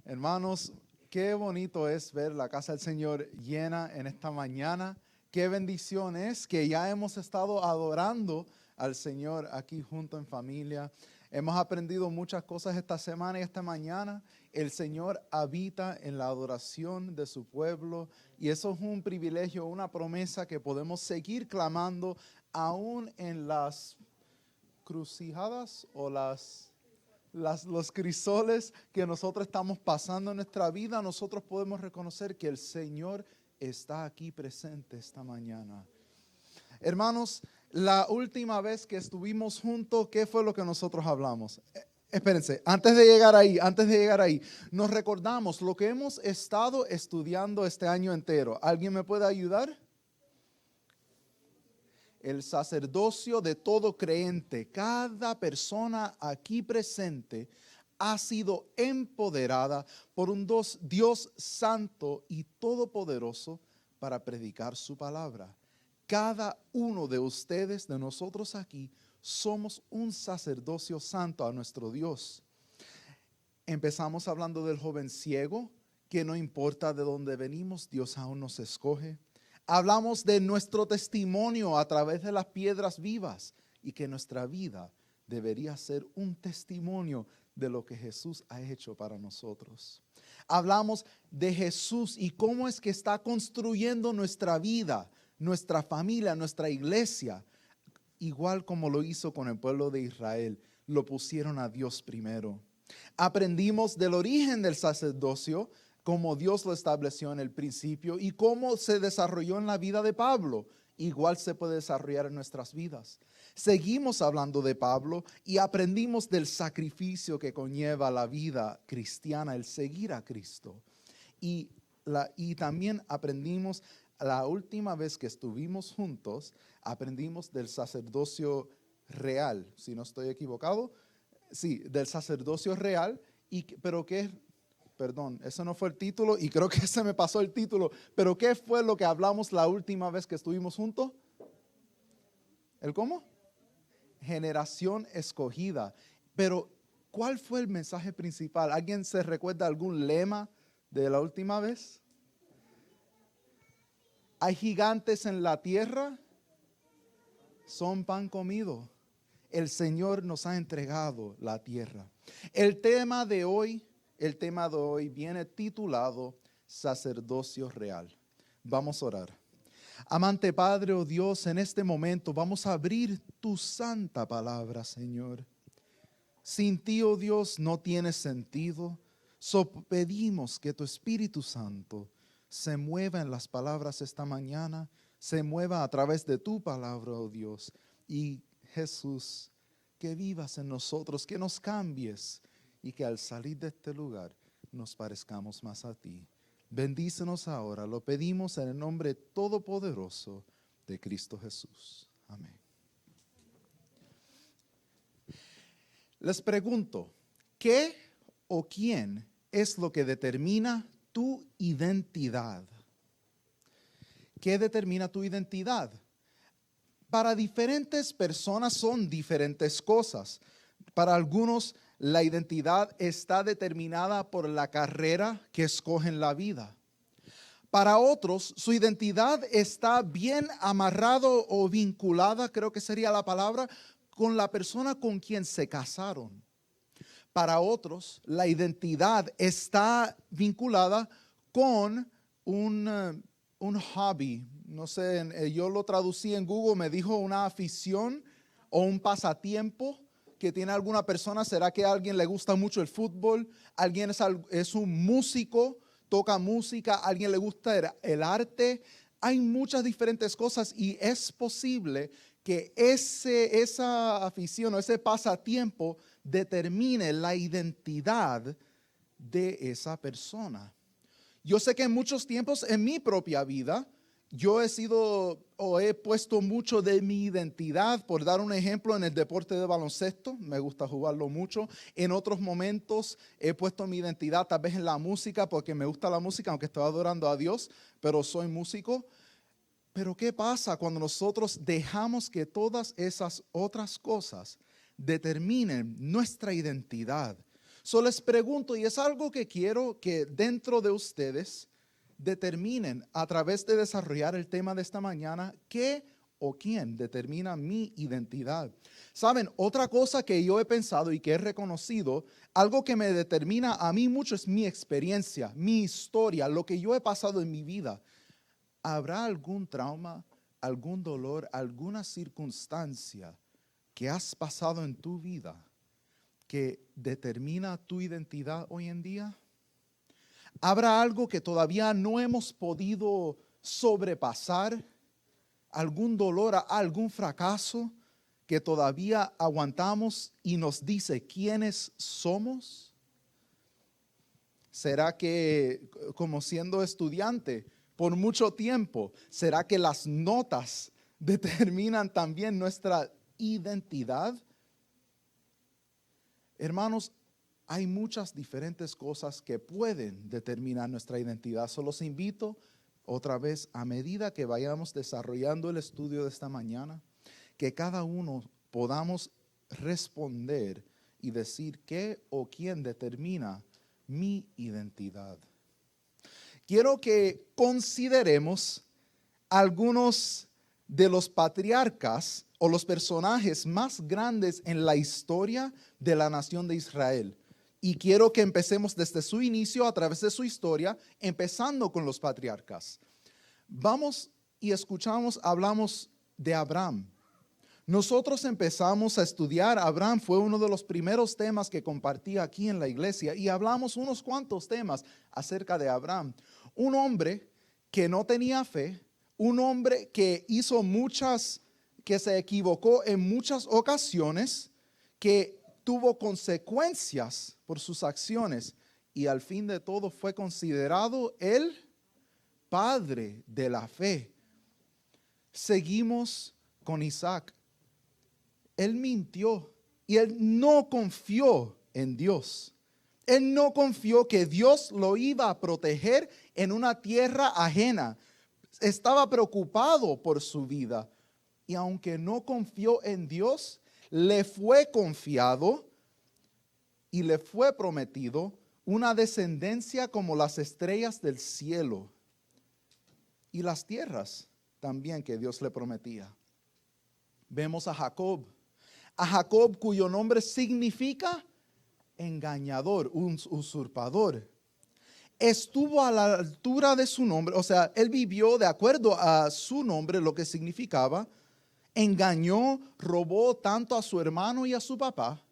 Hermanos, qué bonito es ver la casa del Señor llena en esta mañana. Qué bendición es que ya hemos estado adorando al Señor aquí junto en familia. Hemos aprendido muchas cosas esta semana y esta mañana. El Señor habita en la adoración de su pueblo y eso es un privilegio, una promesa que podemos seguir clamando aún en las crucijadas o los crisoles que nosotros estamos pasando en nuestra vida. Nosotros podemos reconocer que el Señor está aquí presente esta mañana. Hermanos, la última vez que estuvimos juntos, ¿qué fue lo que nosotros hablamos? Espérense, antes de llegar ahí, nos recordamos lo que hemos estado estudiando este año entero. ¿Alguien me puede ayudar? El sacerdocio de todo creyente. Cada persona aquí presente ha sido empoderada por un Dios santo y todopoderoso para predicar su palabra. Cada uno de ustedes, de nosotros aquí, somos un sacerdocio santo a nuestro Dios. Empezamos hablando del joven ciego, que no importa de dónde venimos, Dios aún nos escoge. Hablamos de nuestro testimonio a través de las piedras vivas y que nuestra vida debería ser un testimonio de lo que Jesús ha hecho para nosotros. Hablamos de Jesús y cómo es que está construyendo nuestra vida, nuestra familia, nuestra iglesia, igual como lo hizo con el pueblo de Israel. Lo pusieron a Dios primero. Aprendimos del origen del sacerdocio, cómo Dios lo estableció en el principio y cómo se desarrolló en la vida de Pablo. Igual se puede desarrollar en nuestras vidas. Seguimos hablando de Pablo y aprendimos del sacrificio que conlleva la vida cristiana, el seguir a Cristo. Y también aprendimos, la última vez que estuvimos juntos, aprendimos del sacerdocio real, si no estoy equivocado. Sí, del sacerdocio real, pero perdón, ese no fue el título y creo que se me pasó el título, pero ¿qué fue lo que hablamos la última vez que estuvimos juntos? ¿El cómo? Generación escogida. Pero, ¿cuál fue el mensaje principal? ¿Alguien se recuerda algún lema de la última vez? Hay gigantes en la tierra, son pan comido. El Señor nos ha entregado la tierra. El tema de hoy viene titulado Sacerdocio Real. Vamos a orar. Amante Padre, oh Dios, en este momento vamos a abrir tu santa palabra, Señor. Sin ti, oh Dios, no tiene sentido. Pedimos que tu Espíritu Santo se mueva en las palabras esta mañana, se mueva a través de tu palabra, oh Dios. Y Jesús, que vivas en nosotros, que nos cambies y que al salir de este lugar nos parezcamos más a ti. Bendícenos ahora, lo pedimos en el nombre todopoderoso de Cristo Jesús. Amén. Les pregunto, ¿qué o quién es lo que determina tu identidad? ¿Qué determina tu identidad? Para diferentes personas son diferentes cosas. Para algunos la identidad está determinada por la carrera que escogen la vida. Para otros su identidad está bien amarrado o vinculada, creo que sería la palabra, con la persona con quien se casaron. Para otros la identidad está vinculada con un hobby. No sé, yo lo traducí en Google, me dijo una afición o un pasatiempo que tiene alguna persona. ¿Será que a alguien le gusta mucho el fútbol? ¿Alguien es un músico, toca música? ¿A alguien le gusta el arte? Hay muchas diferentes cosas y es posible que esa afición o ese pasatiempo determine la identidad de esa persona. Yo sé que en muchos tiempos en mi propia vida yo he puesto mucho de mi identidad, por dar un ejemplo, en el deporte de baloncesto. Me gusta jugarlo mucho. En otros momentos he puesto mi identidad tal vez en la música, porque me gusta la música, aunque estoy adorando a Dios, pero soy músico. Pero ¿qué pasa cuando nosotros dejamos que todas esas otras cosas determinen nuestra identidad? So les pregunto, y es algo que quiero que dentro de ustedes determinen a través de desarrollar el tema de esta mañana, ¿qué o quién determina mi identidad? Saben, otra cosa que yo he pensado y que he reconocido, algo que me determina a mí mucho es mi experiencia, mi historia, lo que yo he pasado en mi vida. ¿Habrá algún trauma, algún dolor, alguna circunstancia que has pasado en tu vida que determina tu identidad hoy en día? ¿Habrá algo que todavía no hemos podido sobrepasar? ¿Algún dolor, algún fracaso que todavía aguantamos y nos dice quiénes somos? ¿Será que, como siendo estudiante por mucho tiempo, será que las notas determinan también nuestra identidad? Hermanos, hay muchas diferentes cosas que pueden determinar nuestra identidad. Solo los invito otra vez, a medida que vayamos desarrollando el estudio de esta mañana, que cada uno podamos responder y decir qué o quién determina mi identidad. Quiero que consideremos algunos de los patriarcas o los personajes más grandes en la historia de la nación de Israel. Y quiero que empecemos desde su inicio a través de su historia, empezando con los patriarcas. Vamos y hablamos de Abraham. Nosotros empezamos a estudiar, Abraham fue uno de los primeros temas que compartí aquí en la iglesia y hablamos unos cuantos temas acerca de Abraham. Un hombre que no tenía fe, un hombre que que se equivocó en muchas ocasiones, que tuvo consecuencias por sus acciones y al fin de todo fue considerado el padre de la fe. Seguimos con Isaac. Él mintió y él no confió en Dios. Él no confió que Dios lo iba a proteger en una tierra ajena. Estaba preocupado por su vida. Y aunque no confió en Dios, le fue confiado y le fue prometido una descendencia como las estrellas del cielo y las tierras también que Dios le prometía. Vemos a Jacob cuyo nombre significa engañador, un usurpador. Estuvo a la altura de su nombre, o sea, él vivió de acuerdo a su nombre, lo que significaba. Engañó, robó tanto a su hermano y a su papá.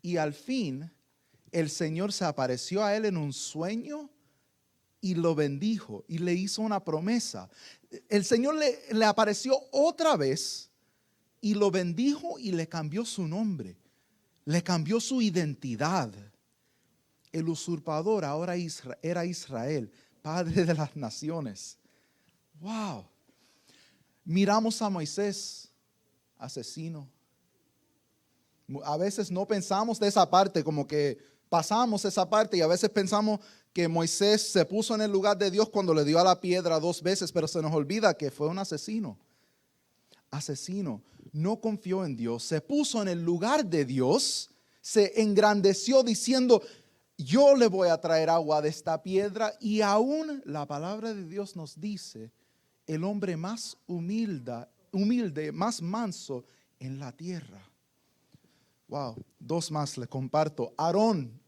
Y al fin, el Señor se apareció a él en un sueño y lo bendijo y le hizo una promesa. El Señor le apareció otra vez y lo bendijo y le cambió su nombre. Le cambió su identidad. El usurpador ahora era Israel, padre de las naciones. Wow. Miramos a Moisés, asesino. A veces no pensamos de esa parte, como que pasamos esa parte y a veces pensamos que Moisés se puso en el lugar de Dios cuando le dio a la piedra 2 veces, pero se nos olvida que fue un asesino. Asesino, no confió en Dios, se puso en el lugar de Dios, se engrandeció diciendo, yo le voy a traer agua de esta piedra, y aún la palabra de Dios nos dice, el hombre más humilde, más manso en la tierra. Wow, 2 más le comparto. Aarón,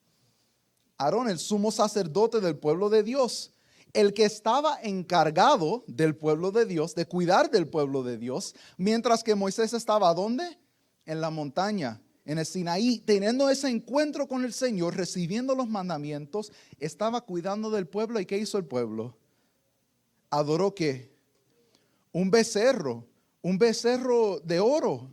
el sumo sacerdote del pueblo de Dios, el que estaba encargado del pueblo de Dios, de cuidar del pueblo de Dios, mientras que Moisés estaba ¿dónde? En la montaña, en el Sinaí, teniendo ese encuentro con el Señor, recibiendo los mandamientos, estaba cuidando del pueblo. ¿Y qué hizo el pueblo? Adoró ¿qué? Un becerro de oro.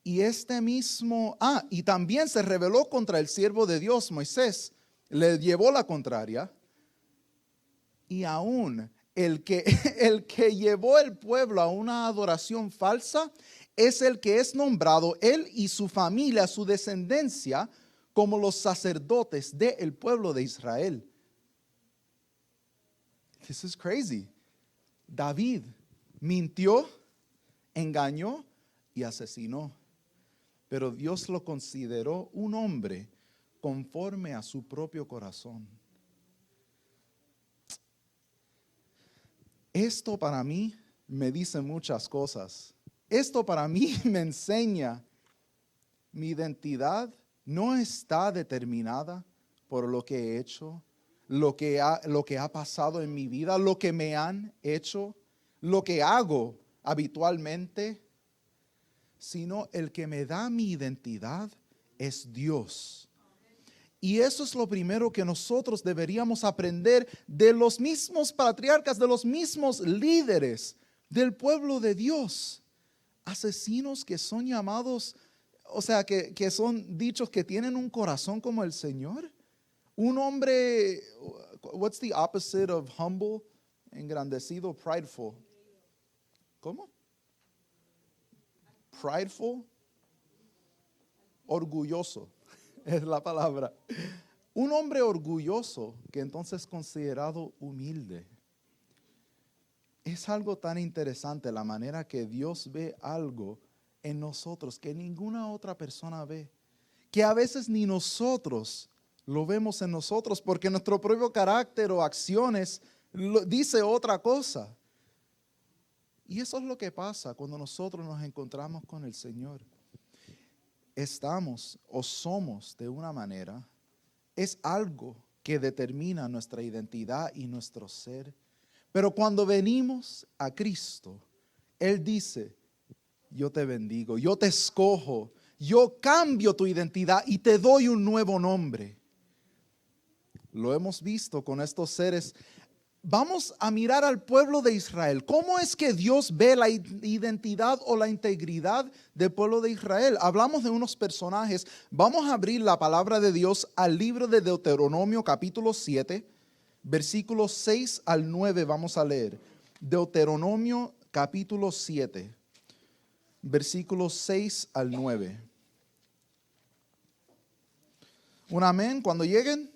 Y y también se rebeló contra el siervo de Dios, Moisés, le llevó la contraria. Y aún el que llevó el pueblo a una adoración falsa es el que es nombrado, él y su familia, su descendencia, como los sacerdotes del pueblo de Israel. This is crazy. David mintió, engañó y asesinó. Pero Dios lo consideró un hombre conforme a su propio corazón. Esto para mí me dice muchas cosas. Esto para mí me enseña mi identidad no está determinada por lo que he hecho, lo que ha pasado en mi vida, lo que me han hecho, lo que hago habitualmente, sino el que me da mi identidad es Dios. Y eso es lo primero que nosotros deberíamos aprender de los mismos patriarcas, de los mismos líderes del pueblo de Dios. Asesinos que son llamados, o sea, que son dichos que tienen un corazón como el Señor. Un hombre, what's the opposite of humble? Engrandecido, prideful. ¿Cómo? Prideful. Orgulloso es la palabra. Un hombre orgulloso que entonces es considerado humilde. Es algo tan interesante la manera que Dios ve algo en nosotros que ninguna otra persona ve, que a veces ni nosotros lo vemos en nosotros porque nuestro propio carácter o acciones dice otra cosa. Y eso es lo que pasa cuando nosotros nos encontramos con el Señor. Estamos o somos de una manera, es algo que determina nuestra identidad y nuestro ser. Pero cuando venimos a Cristo, Él dice, yo te bendigo, yo te escojo, yo cambio tu identidad y te doy un nuevo nombre. Lo hemos visto con estos seres. Vamos a mirar al pueblo de Israel. ¿Cómo es que Dios ve la identidad o la integridad del pueblo de Israel? Hablamos de unos personajes. Vamos a abrir la palabra de Dios al libro de Deuteronomio capítulo 7, versículos 6 al 9 vamos a leer. Deuteronomio capítulo 7, versículos 6 al 9. ¿Un amén cuando lleguen?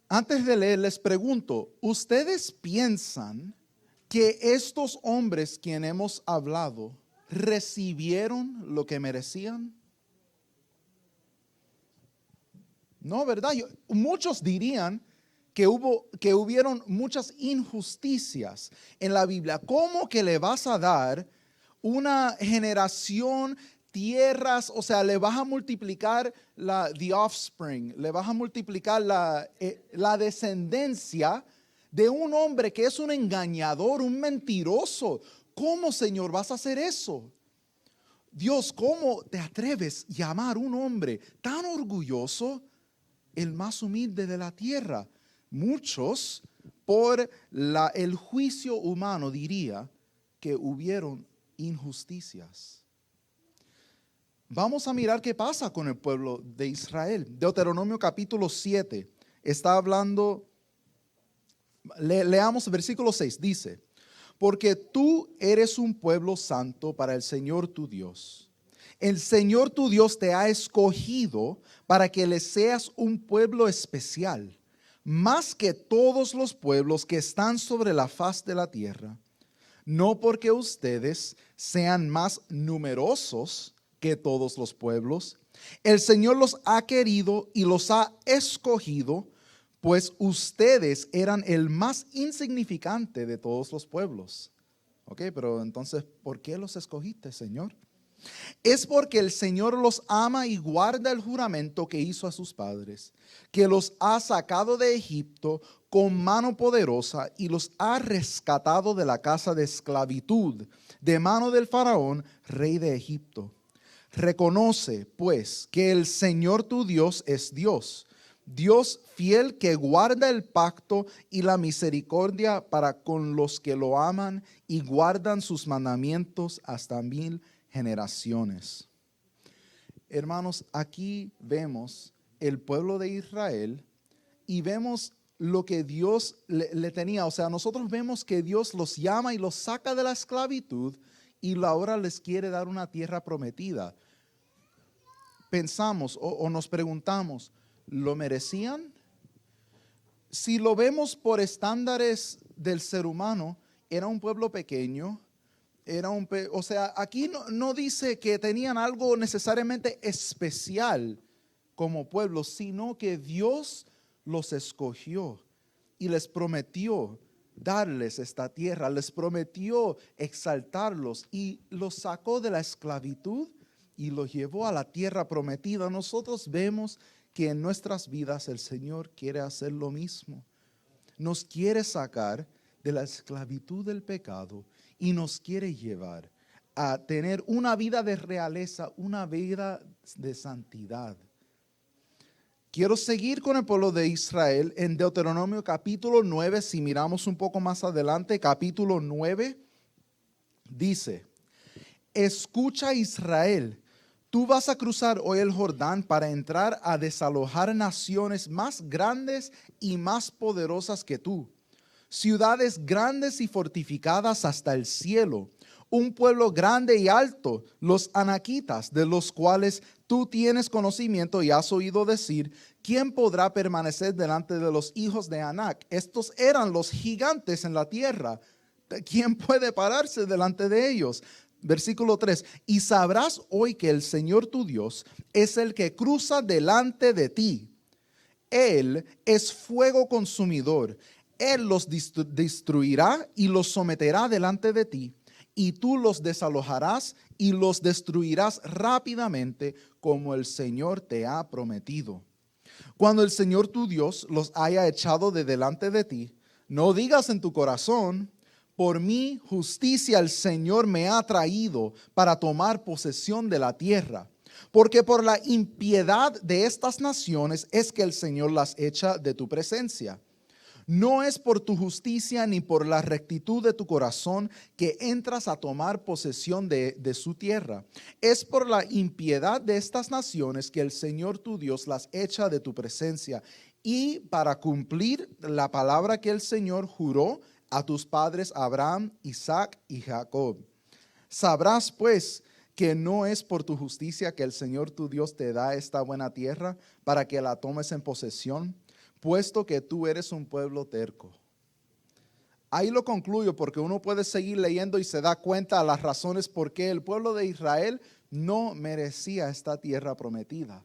Antes de leer, les pregunto, ¿ustedes piensan que estos hombres quien hemos hablado recibieron lo que merecían? No, ¿verdad? Muchos dirían que hubieron muchas injusticias en la Biblia. ¿Cómo que le vas a dar una generación, tierras, o sea, le vas a multiplicar the offspring, le vas a multiplicar la descendencia de un hombre que es un engañador, un mentiroso? ¿Cómo, Señor, vas a hacer eso? Dios, ¿cómo te atreves a llamar a un hombre tan orgulloso el más humilde de la tierra? Muchos, por el juicio humano, diría que hubieron injusticias. Vamos a mirar qué pasa con el pueblo de Israel. Deuteronomio capítulo 7 está hablando, leamos el versículo 6, dice, porque tú eres un pueblo santo para el Señor tu Dios. El Señor tu Dios te ha escogido para que le seas un pueblo especial, más que todos los pueblos que están sobre la faz de la tierra. No porque ustedes sean más numerosos que todos los pueblos. El Señor los ha querido y los ha escogido, pues ustedes eran el más insignificante de todos los pueblos. Ok, pero entonces, ¿por qué los escogiste, Señor? Es porque el Señor los ama y guarda el juramento que hizo a sus padres, que los ha sacado de Egipto con mano poderosa y los ha rescatado de la casa de esclavitud, de mano del faraón, rey de Egipto. Reconoce, pues, que el Señor tu Dios es Dios, Dios fiel que guarda el pacto y la misericordia para con los que lo aman y guardan sus mandamientos hasta 1000 generaciones. Hermanos, aquí vemos el pueblo de Israel y vemos lo que Dios le tenía. O sea, nosotros vemos que Dios los llama y los saca de la esclavitud y ahora les quiere dar una tierra prometida. Pensamos o nos preguntamos, ¿lo merecían? Si lo vemos por estándares del ser humano, era un pueblo pequeño, o sea, aquí no dice que tenían algo necesariamente especial como pueblo, sino que Dios los escogió y les prometió darles esta tierra, les prometió exaltarlos y los sacó de la esclavitud y los llevó a la tierra prometida. Nosotros vemos que en nuestras vidas el Señor quiere hacer lo mismo. Nos quiere sacar de la esclavitud del pecado y nos quiere llevar a tener una vida de realeza, una vida de santidad. Quiero seguir con el pueblo de Israel en Deuteronomio capítulo 9. Si miramos un poco más adelante, capítulo 9, dice: escucha, Israel, tú vas a cruzar hoy el Jordán para entrar a desalojar naciones más grandes y más poderosas que tú, ciudades grandes y fortificadas hasta el cielo, un pueblo grande y alto, los anaquitas, de los cuales tú tienes conocimiento y has oído decir: ¿quién podrá permanecer delante de los hijos de Anac? Estos eran los gigantes en la tierra. ¿Quién puede pararse delante de ellos? Versículo 3: y sabrás hoy que el Señor tu Dios es el que cruza delante de ti. Él es fuego consumidor. Él los destruirá y los someterá delante de ti, y tú los desalojarás y los destruirás rápidamente, como el Señor te ha prometido. Cuando el Señor tu Dios los haya echado de delante de ti, no digas en tu corazón: por mi justicia el Señor me ha traído para tomar posesión de la tierra. Porque por la impiedad de estas naciones es que el Señor las echa de tu presencia. No es por tu justicia ni por la rectitud de tu corazón que entras a tomar posesión de su tierra. Es por la impiedad de estas naciones que el Señor tu Dios las echa de tu presencia, y para cumplir la palabra que el Señor juró a tus padres Abraham, Isaac y Jacob. Sabrás pues que no es por tu justicia que el Señor tu Dios te da esta buena tierra para que la tomes en posesión, puesto que tú eres un pueblo terco. Ahí lo concluyo, porque uno puede seguir leyendo y se da cuenta de las razones por qué el pueblo de Israel no merecía esta tierra prometida.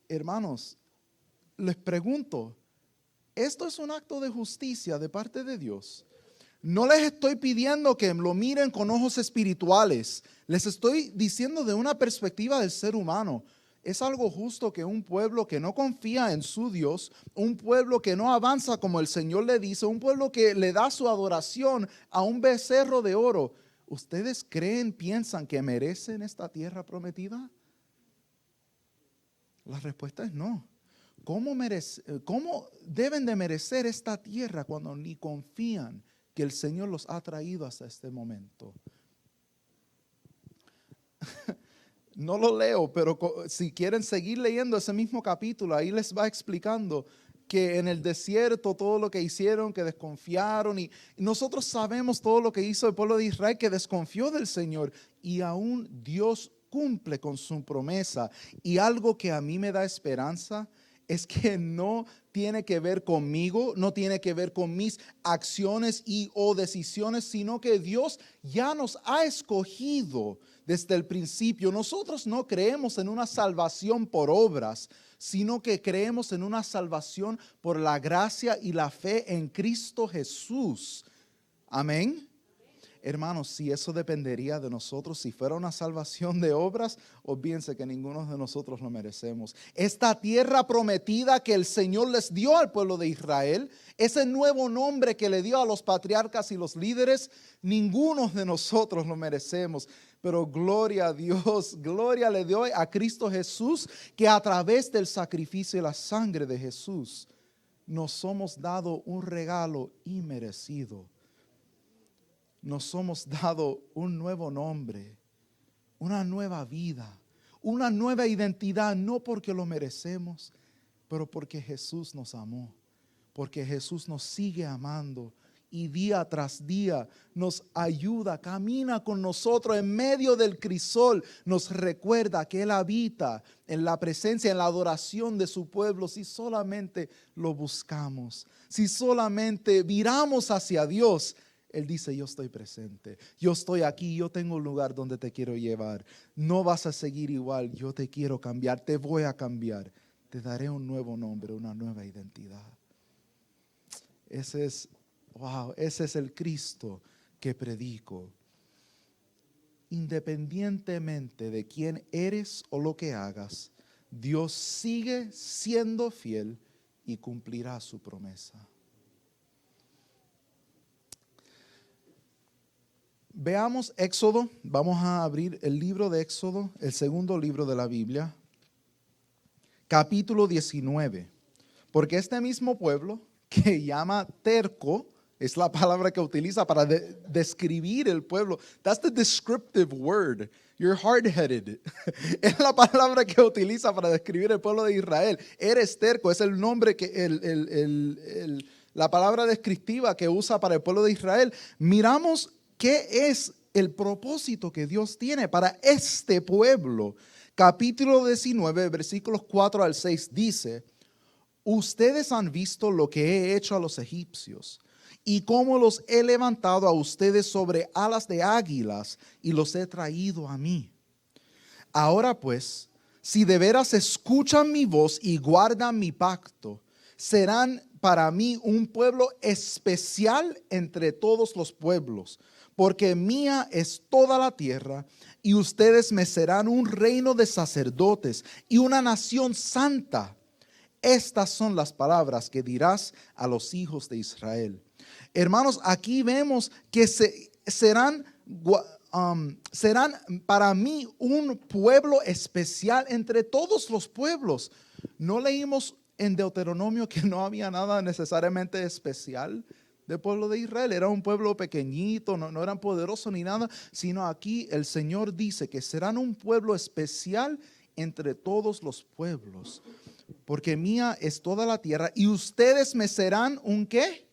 Hermanos, les pregunto, ¿esto es un acto de justicia de parte de Dios? No les estoy pidiendo que lo miren con ojos espirituales. Les estoy diciendo de una perspectiva del ser humano. ¿Es algo justo que un pueblo que no confía en su Dios, un pueblo que no avanza como el Señor le dice, un pueblo que le da su adoración a un becerro de oro, ustedes piensan que merecen esta tierra prometida? La respuesta es no. ¿Cómo deben de merecer esta tierra cuando ni confían que el Señor los ha traído hasta este momento? No lo leo, pero si quieren seguir leyendo ese mismo capítulo, ahí les va explicando que en el desierto todo lo que hicieron, que desconfiaron, y nosotros sabemos todo lo que hizo el pueblo de Israel, que desconfió del Señor, y aún Dios cumple con su promesa. Y algo que a mí me da esperanza es que no tiene que ver conmigo, no tiene que ver con mis acciones o decisiones, sino que Dios ya nos ha escogido desde el principio. Nosotros no creemos en una salvación por obras, sino que creemos en una salvación por la gracia y la fe en Cristo Jesús. Amén. Hermanos, si eso dependería de nosotros, si fuera una salvación de obras, olvídense que ninguno de nosotros lo merecemos. Esta tierra prometida que el Señor les dio al pueblo de Israel, ese nuevo nombre que le dio a los patriarcas y los líderes, ninguno de nosotros lo merecemos. Pero gloria a Dios, gloria le doy a Cristo Jesús, que a través del sacrificio y la sangre de Jesús nos somos dado un regalo inmerecido. Nos somos dado un nuevo nombre, una nueva vida, una nueva identidad, no porque lo merecemos, pero porque Jesús nos amó, porque Jesús nos sigue amando y día tras día nos ayuda, camina con nosotros en medio del crisol, nos recuerda que Él habita en la presencia, en la adoración de su pueblo, si solamente lo buscamos, si solamente viramos hacia Dios. Él dice, yo estoy presente, yo estoy aquí, yo tengo un lugar donde te quiero llevar. No vas a seguir igual, yo te quiero cambiar, te voy a cambiar. Te daré un nuevo nombre, una nueva identidad. Ese es el Cristo que predico. Independientemente de quién eres o lo que hagas, Dios sigue siendo fiel y cumplirá su promesa. Veamos Éxodo. Vamos a abrir el libro de Éxodo, el segundo libro de la Biblia, capítulo 19. Porque este mismo pueblo que llama terco, es la palabra que utiliza para describir el pueblo. That's the descriptive word. You're hard-headed. Es la palabra que utiliza para describir el pueblo de Israel. Eres terco, es el nombre que la palabra descriptiva que usa para el pueblo de Israel. Miramos qué es el propósito que Dios tiene para este pueblo. Capítulo 19, versículos 4 al 6 dice: ustedes han visto lo que he hecho a los egipcios y cómo los he levantado a ustedes sobre alas de águilas y los he traído a mí. Ahora pues, si de veras escuchan mi voz y guardan mi pacto, serán para mí un pueblo especial entre todos los pueblos, porque mía es toda la tierra, y ustedes me serán un reino de sacerdotes y una nación santa. Estas son las palabras que dirás a los hijos de Israel. Hermanos, aquí vemos que serán para mí un pueblo especial entre todos los pueblos. No leímos en Deuteronomio que no había nada necesariamente especial del pueblo de Israel. Era un pueblo pequeñito, no eran poderosos ni nada, sino aquí el Señor dice que serán un pueblo especial entre todos los pueblos. Porque mía es toda la tierra y ustedes me serán ¿un qué?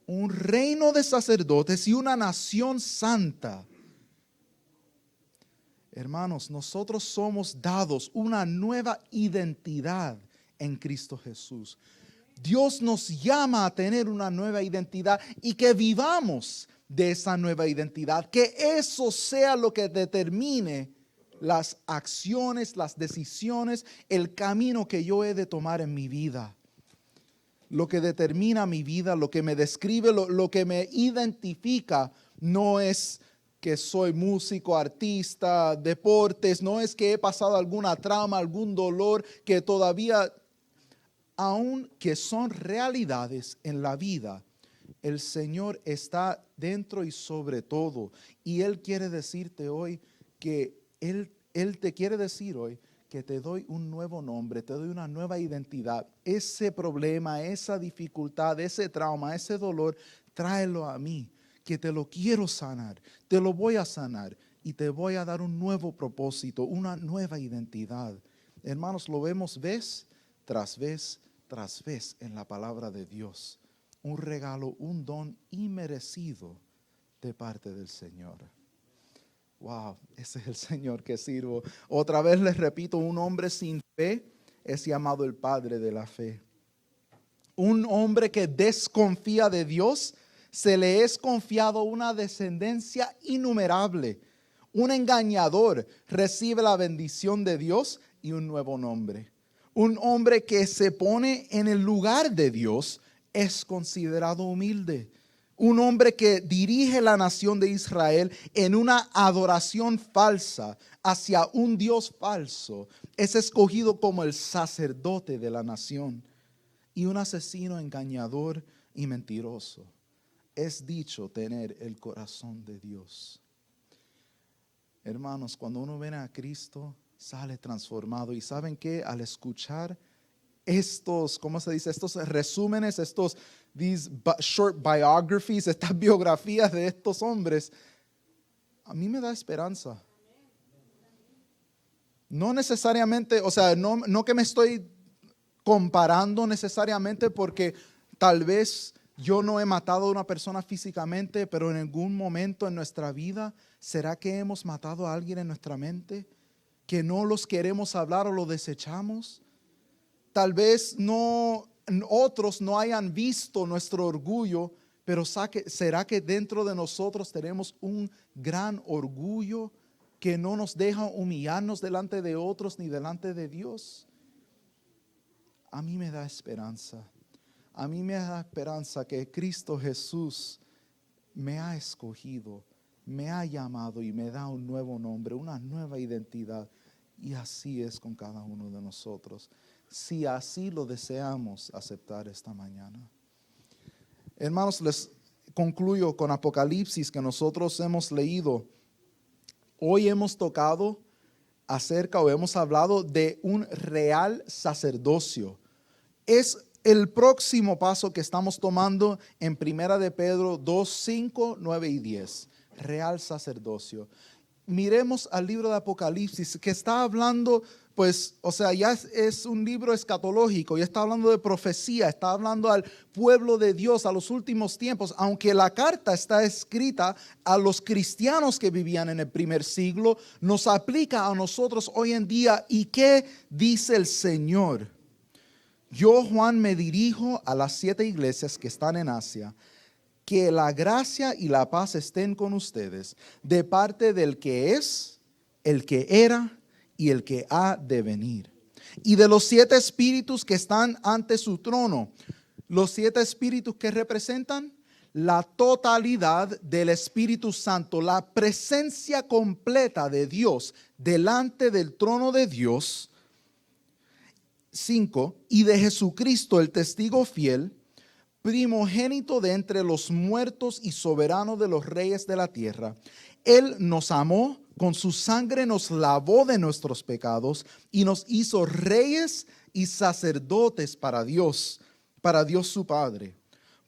Un reino de sacerdotes y una nación santa. Hermanos, nosotros somos dados una nueva identidad en Cristo Jesús. Dios nos llama a tener una nueva identidad y que vivamos de esa nueva identidad. Que eso sea lo que determine las acciones, las decisiones, el camino que yo he de tomar en mi vida. Lo que determina mi vida, lo que me describe, lo que me identifica, no es que soy músico, artista, deportes, no es que he pasado alguna trauma, algún dolor que todavía, aunque son realidades en la vida, el Señor está dentro y sobre todo. Y Él quiere decirte hoy que Él te quiere decir hoy que te doy un nuevo nombre, te doy una nueva identidad. Ese problema, esa dificultad, ese trauma, ese dolor, tráelo a mí, que te lo quiero sanar, te lo voy a sanar y te voy a dar un nuevo propósito, una nueva identidad. Hermanos, lo vemos vez tras vez tras vez en la palabra de Dios. Un regalo, un don inmerecido de parte del Señor. Wow, ese es el Señor que sirvo. Otra vez les repito, un hombre sin fe es llamado el padre de la fe. Un hombre que desconfía de Dios, se le es confiado una descendencia innumerable. Un engañador recibe la bendición de Dios y un nuevo nombre. Un hombre que se pone en el lugar de Dios es considerado humilde. Un hombre que dirige la nación de Israel en una adoración falsa hacia un Dios falso es escogido como el sacerdote de la nación. Y un asesino engañador y mentiroso es dicho tener el corazón de Dios. Hermanos, cuando uno viene a Cristo, sale transformado. ¿Y saben qué? Al escuchar estos, ¿cómo se dice? Estos resúmenes, these short biographies, estas biografías de estos hombres, a mí me da esperanza. No necesariamente, o sea, no que me estoy comparando necesariamente, porque tal vez Yo no he matado a una persona físicamente, pero en algún momento en nuestra vida, ¿será que hemos matado a alguien en nuestra mente? Que no los queremos hablar o lo desechamos. Tal vez otros no hayan visto nuestro orgullo, pero ¿será que dentro de nosotros tenemos un gran orgullo que no nos deja humillarnos delante de otros ni delante de Dios? A mí me da esperanza. A mí me da esperanza que Cristo Jesús me ha escogido, me ha llamado y me da un nuevo nombre, una nueva identidad. Y así es con cada uno de nosotros, si así lo deseamos aceptar esta mañana. Hermanos, les concluyo con Apocalipsis que nosotros hemos leído. Hoy hemos tocado acerca o hemos hablado de un real sacerdocio. Es el próximo paso que estamos tomando en Primera de Pedro 2, 5, 9 y 10. Real sacerdocio. Miremos al libro de Apocalipsis que está hablando, pues, o sea, ya es un libro escatológico, ya está hablando de profecía, está hablando al pueblo de Dios a los últimos tiempos, aunque la carta está escrita a los cristianos que vivían en el primer siglo, nos aplica a nosotros hoy en día. ¿Y qué dice el Señor? Yo, Juan, me dirijo a las 7 iglesias que están en Asia. Que la gracia y la paz estén con ustedes, de parte del que es, el que era y el que ha de venir. Y de los 7 espíritus que están ante su trono. Los 7 espíritus que representan la totalidad del Espíritu Santo, la presencia completa de Dios delante del trono de Dios. 5. Y de Jesucristo, el testigo fiel, primogénito de entre los muertos y soberano de los reyes de la tierra. Él nos amó, con su sangre nos lavó de nuestros pecados y nos hizo reyes y sacerdotes para Dios su Padre.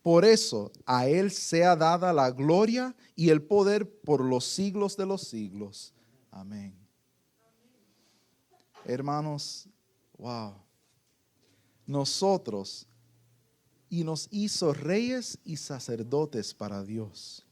Por eso a Él sea dada la gloria y el poder por los siglos de los siglos. Amén. Hermanos, wow. Nosotros, y nos hizo reyes y sacerdotes para Dios.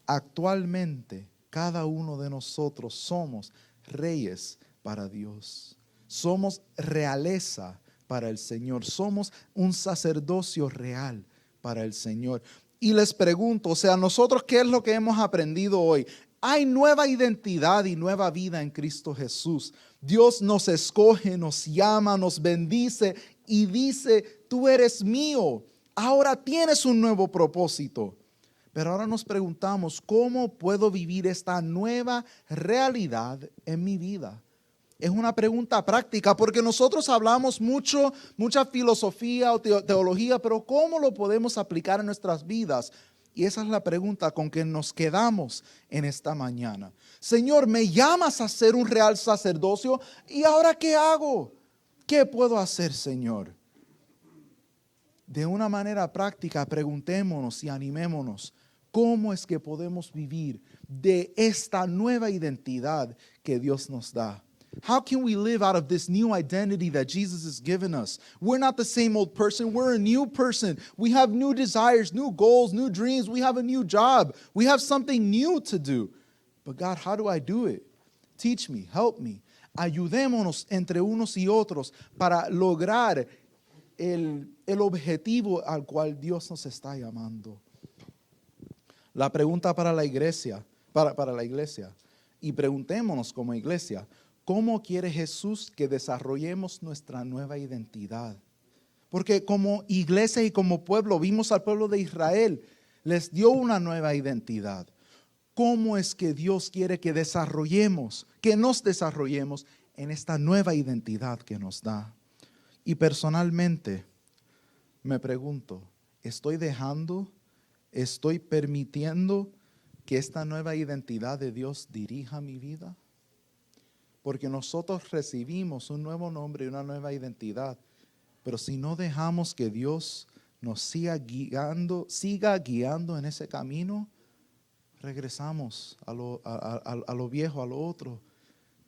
Actualmente, cada uno de nosotros somos reyes para Dios. Somos realeza para el Señor. Somos un sacerdocio real para el Señor. Y les pregunto, o sea, nosotros, ¿qué es lo que hemos aprendido hoy? Hay nueva identidad y nueva vida en Cristo Jesús. Dios nos escoge, nos llama, nos bendice y dice: tú eres mío, ahora tienes un nuevo propósito. Pero ahora nos preguntamos, ¿cómo puedo vivir esta nueva realidad en mi vida? Es una pregunta práctica, porque nosotros hablamos mucha filosofía o teología, pero ¿cómo lo podemos aplicar en nuestras vidas? Y esa es la pregunta con que nos quedamos en esta mañana. Señor, me llamas a ser un real sacerdocio, ¿y ahora qué hago? ¿Qué puedo hacer, Señor? De una manera práctica, preguntémonos y animémonos. ¿Cómo es que podemos vivir de esta nueva identidad que Dios nos da? How can we live out of this new identity that Jesus has given us? We're not the same old person. We're a new person. We have new desires, new goals, new dreams. We have a new job. We have something new to do. But God, how do I do it? Teach me, help me. Ayudémonos entre unos y otros para lograr el objetivo al cual Dios nos está llamando. La pregunta para la iglesia, para la iglesia, y preguntémonos como iglesia, ¿cómo quiere Jesús que desarrollemos nuestra nueva identidad? Porque como iglesia y como pueblo, vimos al pueblo de Israel, les dio una nueva identidad. ¿Cómo es que Dios quiere que nos desarrollemos en esta nueva identidad que nos da? Y personalmente me pregunto, ¿estoy permitiendo que esta nueva identidad de Dios dirija mi vida? Porque nosotros recibimos un nuevo nombre y una nueva identidad, pero si no dejamos que Dios nos siga guiando en ese camino, regresamos a lo viejo, a lo otro.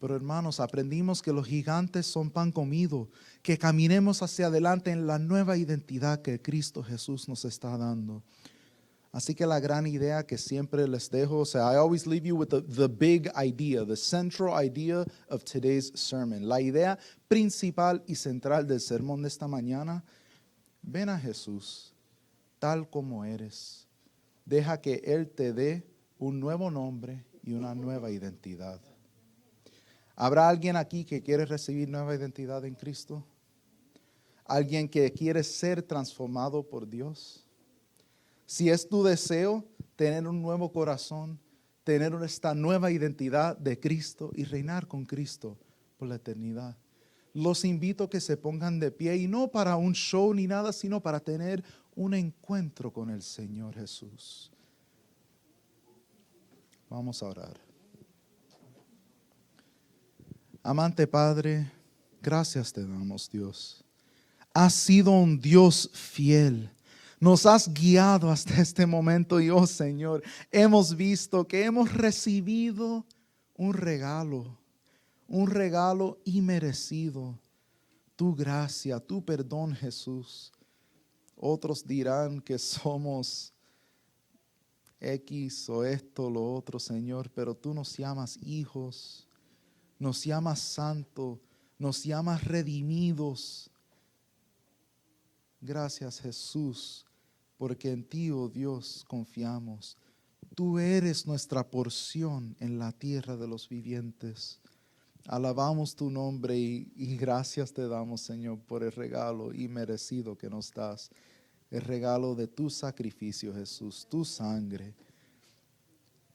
Pero hermanos, aprendimos que los gigantes son pan comido, que caminemos hacia adelante en la nueva identidad que Cristo Jesús nos está dando. Así que la gran idea que siempre les dejo, o sea, I always leave you with the big idea, the central idea of today's sermon. La idea principal y central del sermón de esta mañana, ven a Jesús tal como eres. Deja que Él te dé un nuevo nombre y una nueva identidad. ¿Habrá alguien aquí que quiere recibir nueva identidad en Cristo? ¿Alguien que quiere ser transformado por Dios? Si es tu deseo tener un nuevo corazón, tener esta nueva identidad de Cristo y reinar con Cristo por la eternidad, los invito a que se pongan de pie, y no para un show ni nada, sino para tener un encuentro con el Señor Jesús. Vamos a orar. Amante Padre, gracias te damos, Dios. Has sido un Dios fiel. Nos has guiado hasta este momento y, oh Señor, hemos visto que hemos recibido un regalo inmerecido. Tu gracia, tu perdón, Jesús. Otros dirán que somos X o esto, lo otro, Señor, pero tú nos llamas hijos, nos llamas santo, nos llamas redimidos. Gracias, Jesús, porque en ti, oh Dios, confiamos. Tú eres nuestra porción en la tierra de los vivientes. Alabamos tu nombre y gracias te damos, Señor, por el regalo inmerecido que nos das. El regalo de tu sacrificio, Jesús, tu sangre.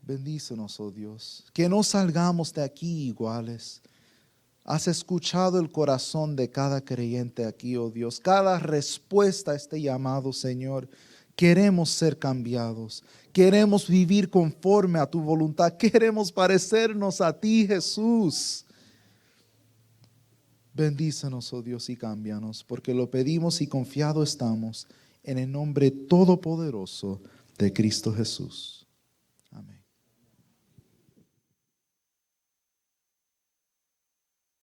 Bendícenos, oh Dios, que no salgamos de aquí iguales. Has escuchado el corazón de cada creyente aquí, oh Dios. Cada respuesta a este llamado, Señor. Queremos ser cambiados. Queremos vivir conforme a tu voluntad. Queremos parecernos a ti, Jesús. Bendícenos, oh Dios, y cámbianos, porque lo pedimos y confiado estamos en el nombre todopoderoso de Cristo Jesús.